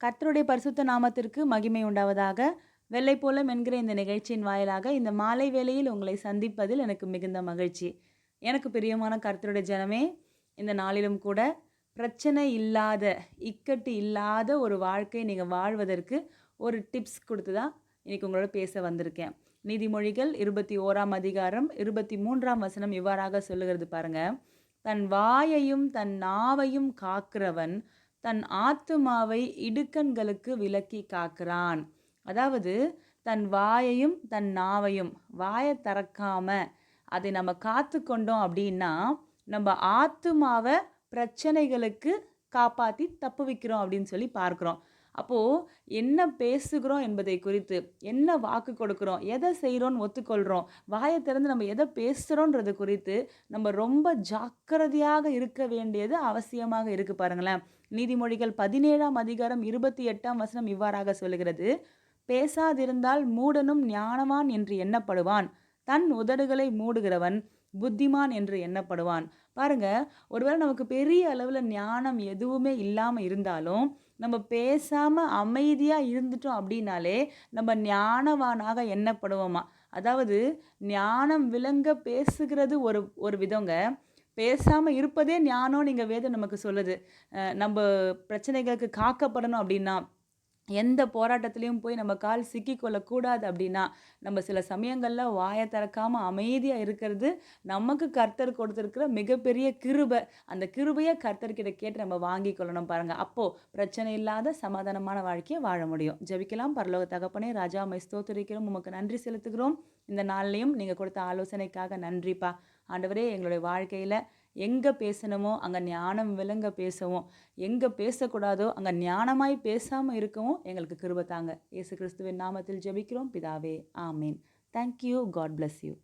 கர்த்தருடைய பரிசுத்த நாமத்திற்கு மகிமை உண்டாவதாக. வெள்ளை போலம் என்கிற இந்த நிகழ்ச்சியின் வாயிலாக இந்த மாலை வேளையில் உங்களை சந்திப்பதில் எனக்கு மிகுந்த மகிழ்ச்சி. எனக்கு பிரியமான கர்த்தருடைய ஜனமே, இந்த நாளிலும் கூட பிரச்சனை இல்லாத, இக்கட்டு இல்லாத ஒரு வாழ்க்கை நீங்கள் வாழ்வதற்கு ஒரு டிப்ஸ் கொடுத்து தான் இன்னைக்கு உங்களோட பேச வந்திருக்கேன். நீதிமொழிகள் 21ஆம் அதிகாரம் 23ஆம் வசனம் இவ்வாறாக சொல்லுகிறது பாருங்க. தன் வாயையும் தன் நாவையும் காக்கிறவன் தன் ஆத்துமாவை இடுக்கண்களுக்கு விலக்கி காக்கிறான். அதாவது தன் வாயையும் தன் நாவையும் வாயை திறக்காம அதை நம்ம காத்து கொண்டோம் அப்படின்னா நம்ம ஆத்துமாவை பிரச்சனைகளுக்கு காப்பாற்றி தப்பு வைக்கிறோம் அப்படின்னு சொல்லி பார்க்குறோம். அப்போது என்ன பேசுகிறோம் என்பதை குறித்து, என்ன வாக்கு கொடுக்குறோம், எதை செய்கிறோன்னு ஒத்துக்கொள்கிறோம், வாயை திறந்து நம்ம எதை பேசுகிறோன்றது குறித்து நம்ம ரொம்ப ஜாக்கிரதையாக இருக்க வேண்டியது அவசியமாக இருக்குது பாருங்களேன். நீதிமொழிகள் 17ஆம் அதிகாரம் 28ஆம் வசனம் இவ்வாறாக சொல்லுகிறது. பேசாதிருந்தால் மூடனும் ஞானவான் என்று எண்ணப்படுவான், தன் உதடுகளை மூடுகிறவன் புத்திமான் என்று எண்ணப்படுவான். பாருங்க, ஒருவேளை நமக்கு பெரிய அளவில் ஞானம் எதுவுமே இல்லாமல் இருந்தாலும் நம்ம பேசாமல் அமைதியாக இருந்துட்டோம் அப்படின்னாலே நம்ம ஞானவானாக எண்ணப்படுவோமா. அதாவது ஞானம் விளங்க பேசுகிறது ஒரு ஒரு விதங்க, பேசாமல் இருப்பதே ஞானம். நீங்கள் வேதம் நமக்கு சொல்லுது. நம்ம பிரச்சனைகளுக்கு காக்கப்படணும் அப்படின்னா, எந்த போராட்டத்திலையும் போய் நம்ம கால் சிக்கிக்கொள்ளக்கூடாது அப்படின்னா, நம்ம சில சமயங்களில் வாயை திறக்காமல் அமைதியாக இருக்கிறது நமக்கு கர்த்தர் கொடுத்துருக்கிற மிகப்பெரிய கிருபை. அந்த கிருபையை கர்த்தர்கிட்ட கேட்டு நம்ம வாங்கி கொள்ளணும் பாருங்கள். அப்போது பிரச்சனை இல்லாத சமாதானமான வாழ்க்கையை வாழ முடியும். ஜெபிக்கலாம். பரலோக தகப்பனே, ராஜா உம்மை ஸ்தோத்திரிக்கிறோம், உமக்கு நன்றி செலுத்துகிறோம். இந்த நாள்லையும் நீங்கள் கொடுத்த ஆலோசனைக்காக நன்றிப்பா. ஆண்டவரே, எங்களுடைய வாழ்க்கையில் எங்கே பேசணுமோ அங்கே ஞானம் விளங்க பேசவும், எங்கே பேசக்கூடாதோ அங்கே ஞானமாய் பேசாமல் இருக்கவும் எங்களுக்கு கிருபை தாங்க. இயேசு கிறிஸ்துவின் நாமத்தில் ஜெபிக்கிறோம் பிதாவே, ஆமீன். தேங்க்யூ. God bless you.